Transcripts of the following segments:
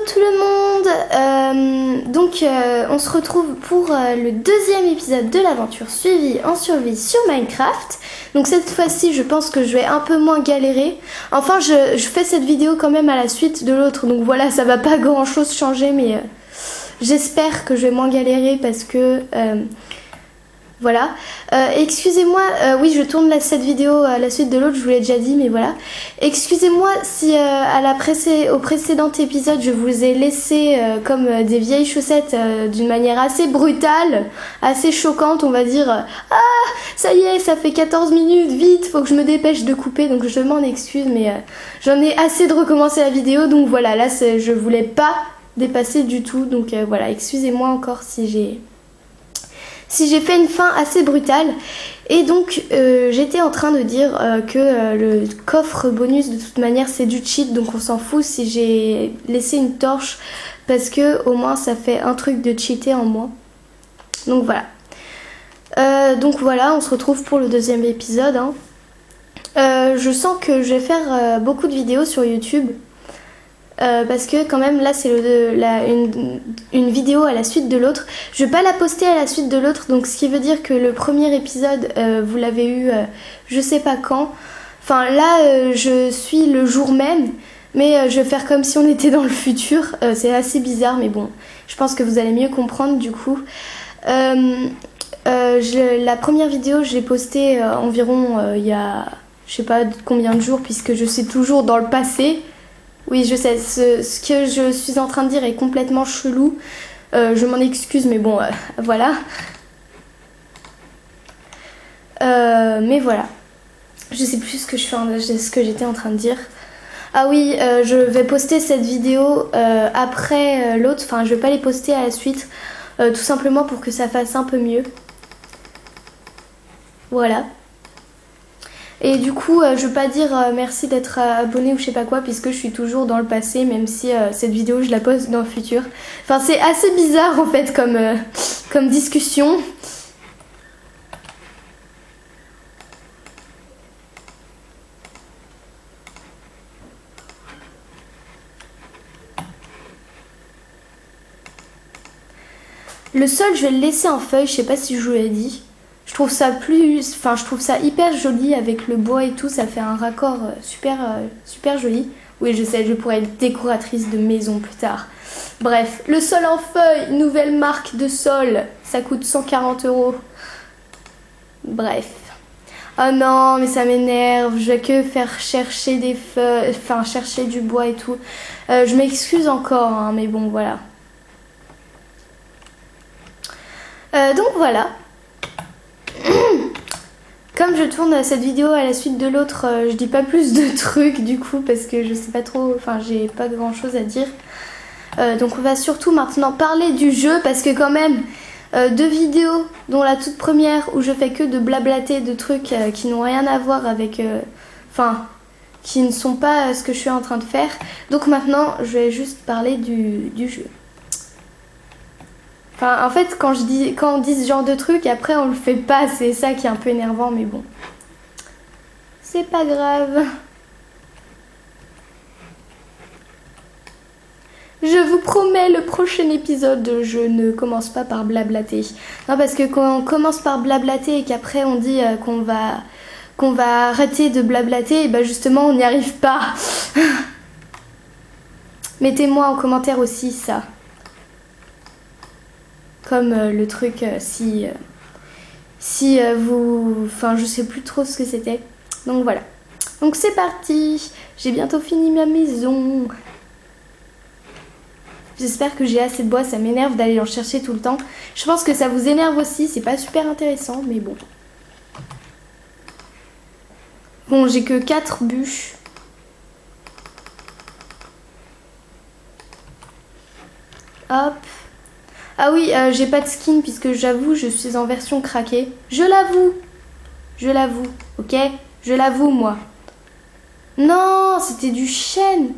tout le monde, on se retrouve pour le deuxième épisode de l'aventure suivie en survie sur Minecraft. Donc cette fois-ci je pense que je vais un peu moins galérer. Enfin je fais cette vidéo quand même à la suite de l'autre, donc voilà, ça va pas grand chose changer, mais j'espère que je vais moins galérer parce que... voilà, excusez-moi, oui je tourne cette vidéo à la suite de l'autre, je vous l'ai déjà dit, mais voilà. Excusez-moi si au précédent épisode je vous ai laissé comme des vieilles chaussettes d'une manière assez brutale, assez choquante on va dire. Ah ça y est, ça fait 14 minutes, vite, faut que je me dépêche de couper, donc je m'en excuse, mais j'en ai assez de recommencer la vidéo, donc voilà, là je voulais pas dépasser du tout, donc voilà, excusez-moi encore si j'ai fait une fin assez brutale. Et donc j'étais en train de dire que le coffre bonus de toute manière c'est du cheat, donc on s'en fout si j'ai laissé une torche, parce que au moins ça fait un truc de cheaté en moins. Donc voilà, on se retrouve pour le deuxième épisode, hein. Je sens que je vais faire beaucoup de vidéos sur YouTube. Parce que quand même là c'est une vidéo à la suite de l'autre. Je vais pas la poster à la suite de l'autre, donc ce qui veut dire que le premier épisode vous l'avez eu je sais pas quand. Enfin là je suis le jour même, mais je vais faire comme si on était dans le futur. C'est assez bizarre, mais bon, je pense que vous allez mieux comprendre du coup. La première vidéo je l'ai postée environ il y a je sais pas combien de jours, puisque je suis toujours dans le passé. Oui, je sais, ce que je suis en train de dire est complètement chelou. Je m'en excuse, mais bon, voilà. Mais voilà. Je sais plus ce que j'étais en train de dire. Ah oui, je vais poster cette vidéo après l'autre. Enfin, je vais pas les poster à la suite. Tout simplement pour que ça fasse un peu mieux. Voilà. Et du coup je veux pas dire merci d'être abonné ou je sais pas quoi, puisque je suis toujours dans le passé, même si cette vidéo je la poste dans le futur. Enfin c'est assez bizarre en fait comme discussion. Le sol je vais le laisser en feuille, je sais pas si je vous l'ai dit. Je trouve ça hyper joli avec le bois et tout, ça fait un raccord super joli. Oui, je sais, je pourrais être décoratrice de maison plus tard. Bref, le sol en feuille, nouvelle marque de sol, ça coûte 140 €. Bref. Oh non, mais ça m'énerve, je vais que faire chercher des feuilles, enfin chercher du bois et tout. Je m'excuse encore, hein, mais bon, voilà. Donc voilà. Comme je tourne cette vidéo à la suite de l'autre, je dis pas plus de trucs du coup, parce que je sais pas trop, enfin j'ai pas grand chose à dire. Donc on va surtout maintenant parler du jeu, parce que quand même 2 vidéos, dont la toute première où je fais que de blablater de trucs qui n'ont rien à voir avec... qui ne sont pas ce que je suis en train de faire. Donc maintenant je vais juste parler du jeu. Enfin, en fait, quand on dit ce genre de truc, après on le fait pas, c'est ça qui est un peu énervant, mais bon. C'est pas grave. Je vous promets, le prochain épisode, je ne commence pas par blablater. Non, parce que quand on commence par blablater et qu'après on dit qu'on va arrêter de blablater, et ben justement on n'y arrive pas. Mettez-moi en commentaire aussi ça. Comme le truc si vous... Enfin je sais plus trop ce que c'était. Donc voilà. Donc c'est parti. J'ai bientôt fini ma maison. J'espère que j'ai assez de bois. Ça m'énerve d'aller en chercher tout le temps. Je pense que ça vous énerve aussi. C'est pas super intéressant, mais bon. Bon, j'ai que 4 bûches. Hop. Ah oui, j'ai pas de skin puisque j'avoue, je suis en version craquée. Je l'avoue, ok? Je l'avoue, moi. Non, c'était du chêne.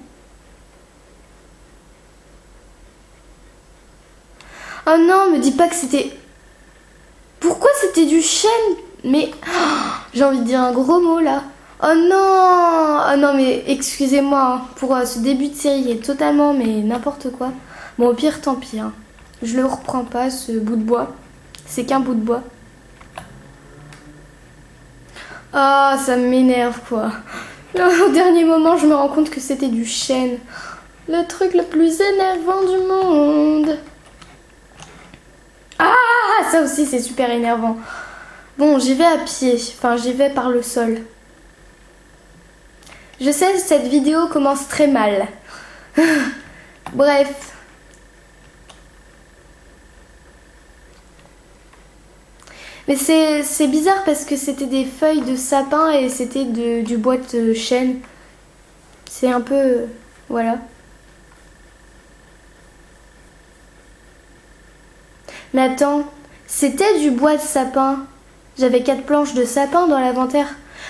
Oh non, me dis pas que c'était... Pourquoi c'était du chêne? Mais... Oh, j'ai envie de dire un gros mot, là. Oh non! Oh non, mais excusez-moi, hein, pour ce début de série qui est totalement mais n'importe quoi. Bon, au pire, tant pis. Hein. Je le reprends pas, ce bout de bois. C'est qu'un bout de bois. Ah, ça m'énerve, quoi. Au dernier moment, je me rends compte que c'était du chêne. Le truc le plus énervant du monde. Ah, ça aussi, c'est super énervant. Bon, j'y vais à pied. Enfin, j'y vais par le sol. Je sais, cette vidéo commence très mal. Bref. Mais c'est bizarre parce que c'était des feuilles de sapin et c'était du bois de chêne. C'est un peu... Voilà. Mais attends, c'était du bois de sapin. J'avais 4 planches de sapin dans l'inventaire.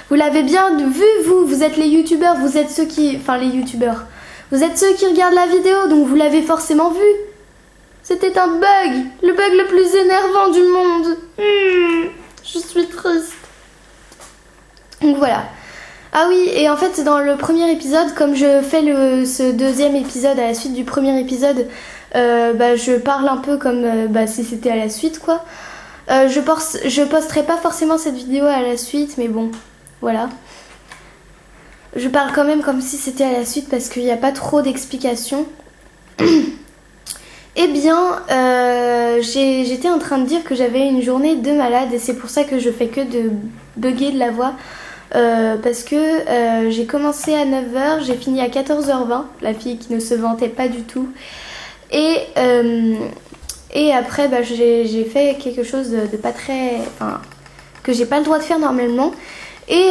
Vous l'avez bien vu, vous êtes les youtubeurs, vous êtes ceux qui... Enfin, les youtubeurs. Vous êtes ceux qui regardent la vidéo, donc vous l'avez forcément vu. C'était un bug, le bug le plus énervant du monde. Je suis triste. Donc voilà. Ah oui, et en fait dans le premier épisode, comme je fais ce deuxième épisode à la suite du premier épisode, je parle un peu comme si c'était à la suite quoi. Je posterai pas forcément cette vidéo à la suite, mais bon, voilà. Je parle quand même comme si c'était à la suite parce qu'il n'y a pas trop d'explications. Eh bien, j'étais en train de dire que j'avais une journée de malade et c'est pour ça que je fais que de bugger de la voix. Parce que j'ai commencé à 9h, j'ai fini à 14h20, la fille qui ne se vantait pas du tout. Et après, j'ai fait quelque chose de pas très... Enfin, que j'ai pas le droit de faire normalement. Et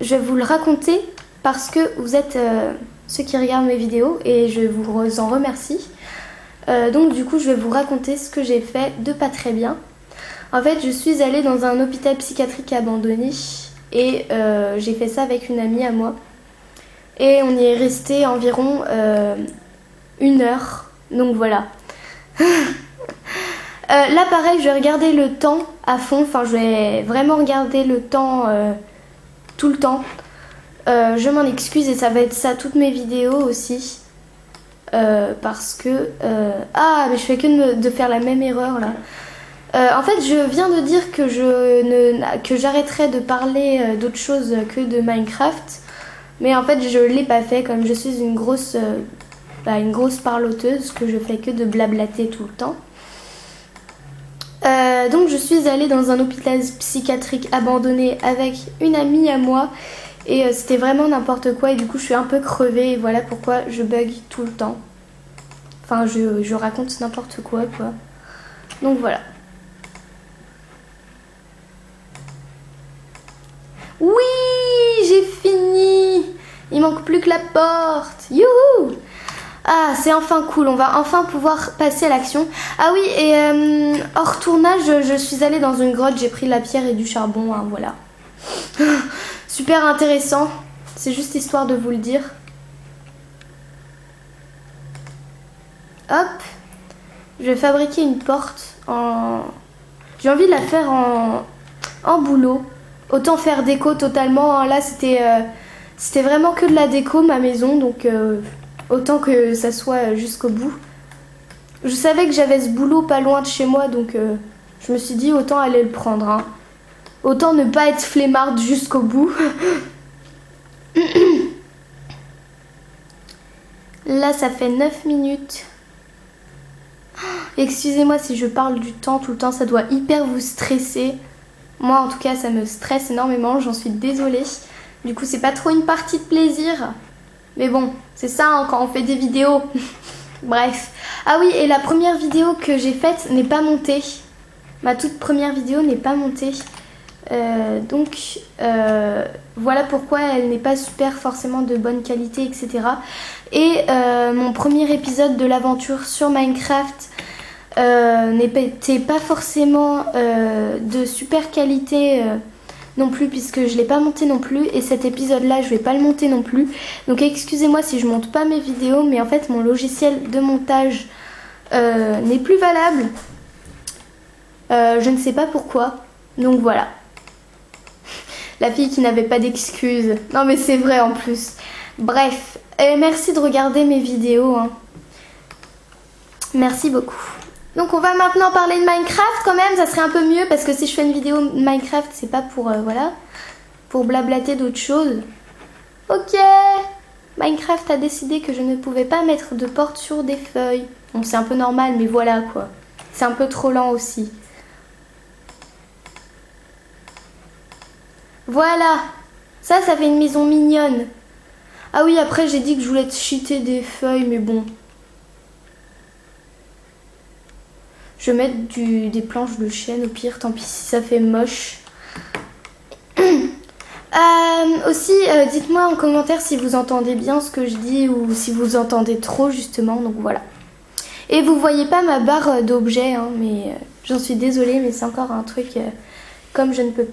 je vais vous le raconter parce que vous êtes... ceux qui regardent mes vidéos et je vous en remercie. Donc du coup je vais vous raconter ce que j'ai fait de pas très bien. En fait je suis allée dans un hôpital psychiatrique abandonné et j'ai fait ça avec une amie à moi. Et on y est resté environ 1 heure. Donc voilà. Là pareil je vais regarder le temps à fond. Enfin je vais vraiment regarder le temps tout le temps. Je m'en excuse et ça va être ça toutes mes vidéos aussi. Parce que... Ah, mais je fais que de faire la même erreur là. En fait, je viens de dire que j'arrêterais de parler d'autre chose que de Minecraft. Mais en fait, je l'ai pas fait comme je suis une grosse parloteuse, que je fais que de blablater tout le temps. Donc je suis allée dans un hôpital psychiatrique abandonné avec une amie à moi. Et c'était vraiment n'importe quoi et du coup je suis un peu crevée et voilà pourquoi je bug tout le temps. Enfin je raconte n'importe quoi. Donc voilà. Oui, j'ai fini. Il manque plus que la porte. Youhou. Ah, c'est enfin cool, on va enfin pouvoir passer à l'action. Ah oui, et hors tournage, je suis allée dans une grotte, j'ai pris de la pierre et du charbon, hein, voilà. Super intéressant, c'est juste histoire de vous le dire. Hop, je vais fabriquer une porte en... J'ai envie de la faire en boulot. Autant faire déco totalement, hein. Là c'était vraiment que de la déco ma maison, donc autant que ça soit jusqu'au bout. Je savais que j'avais ce boulot pas loin de chez moi, donc je me suis dit autant aller le prendre, hein. Autant ne pas être flemmarde jusqu'au bout. Là, ça fait 9 minutes. Excusez-moi si je parle du temps tout le temps, ça doit hyper vous stresser. Moi, en tout cas, ça me stresse énormément, j'en suis désolée. Du coup, c'est pas trop une partie de plaisir. Mais bon, c'est ça hein, quand on fait des vidéos. Bref. Ah oui, et la première vidéo que j'ai faite n'est pas montée. Ma toute première vidéo n'est pas montée. Donc voilà pourquoi elle n'est pas super forcément de bonne qualité, etc. Et mon premier épisode de l'aventure sur Minecraft n'était pas forcément de super qualité non plus, puisque je l'ai pas monté non plus, et cet épisode là je vais pas le monter non plus. Donc excusez-moi si je monte pas mes vidéos, mais en fait mon logiciel de montage n'est plus valable. Je ne sais pas pourquoi, donc voilà. La fille qui n'avait pas d'excuses. Non mais c'est vrai en plus. Bref, merci de regarder mes vidéos. Hein. Merci beaucoup. Donc on va maintenant parler de Minecraft quand même, ça serait un peu mieux parce que si je fais une vidéo Minecraft, c'est pas pour, voilà, pour blablater d'autres choses. Ok, Minecraft a décidé que je ne pouvais pas mettre de porte sur des feuilles. Bon, c'est un peu normal, mais voilà quoi. C'est un peu trop lent aussi. Voilà, ça fait une maison mignonne. Ah oui, après j'ai dit que je voulais te cheater des feuilles, mais bon. Je vais mettre des planches de chêne, au pire, tant pis si ça fait moche. Aussi, dites-moi en commentaire si vous entendez bien ce que je dis ou si vous entendez trop justement, donc voilà. Et vous voyez pas ma barre d'objets, hein, mais j'en suis désolée, mais c'est encore un truc, comme je ne peux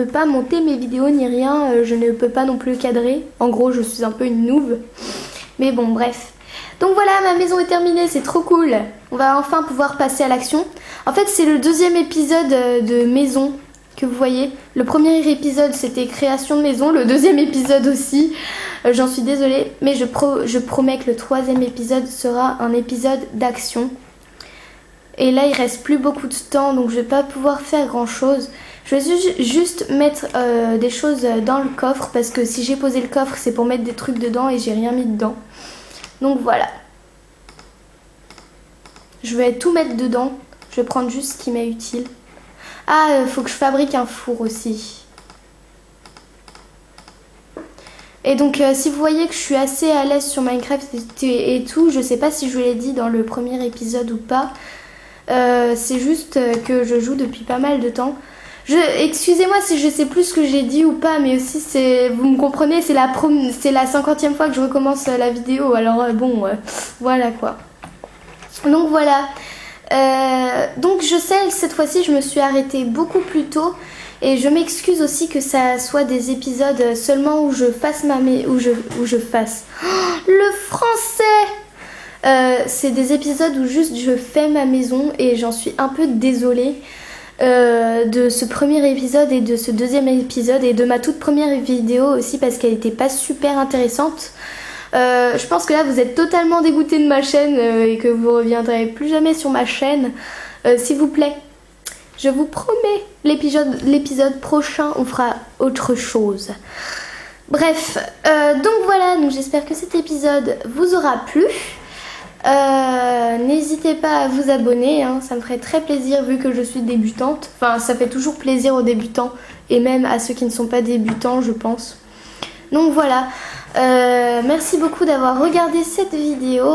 pas monter mes vidéos ni rien, je ne peux pas non plus cadrer. En gros, je suis un peu une noob. Mais bon, bref. Donc voilà, ma maison est terminée, c'est trop cool. On va enfin pouvoir passer à l'action. En fait, c'est le deuxième épisode de maison que vous voyez. Le premier épisode, c'était création de maison. Le deuxième épisode aussi. J'en suis désolée, mais je promets que le troisième épisode sera un épisode d'action. Et là, il reste plus beaucoup de temps, donc je vais pas pouvoir faire grand chose. Je vais juste mettre des choses dans le coffre, parce que si j'ai posé le coffre, c'est pour mettre des trucs dedans et j'ai rien mis dedans. Donc voilà. Je vais tout mettre dedans. Je vais prendre juste ce qui m'est utile. Ah, faut que je fabrique un four aussi. Et donc si vous voyez que je suis assez à l'aise sur Minecraft et tout, je sais pas si je vous l'ai dit dans le premier épisode ou pas. C'est juste que je joue depuis pas mal de temps. Excusez-moi si je sais plus ce que j'ai dit ou pas, mais aussi vous me comprenez, c'est la 50e fois que je recommence la vidéo, alors bon, voilà quoi. Donc voilà. Donc je sais, cette fois-ci je me suis arrêtée beaucoup plus tôt. Et je m'excuse aussi que ça soit des épisodes seulement où je fasse où je fasse. Oh, le français. C'est des épisodes où juste je fais ma maison et j'en suis un peu désolée de ce premier épisode et de ce deuxième épisode et de ma toute première vidéo aussi parce qu'elle n'était pas super intéressante. Je pense que là vous êtes totalement dégoûté de ma chaîne et que vous reviendrez plus jamais sur ma chaîne. S'il vous plaît, je vous promets, l'épisode prochain on fera autre chose. Bref, donc voilà, donc j'espère que cet épisode vous aura plu. N'hésitez pas à vous abonner, hein, ça me ferait très plaisir vu que je suis débutante. Enfin, ça fait toujours plaisir aux débutants et même à ceux qui ne sont pas débutants, je pense. Donc voilà, merci beaucoup d'avoir regardé cette vidéo.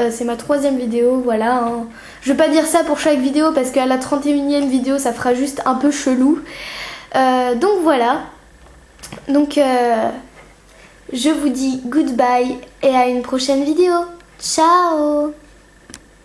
C'est ma 3e vidéo, voilà. Hein. Je vais pas dire ça pour chaque vidéo parce qu'à la 31e vidéo, ça fera juste un peu chelou. Donc voilà. Donc je vous dis goodbye et à une prochaine vidéo. Ciao!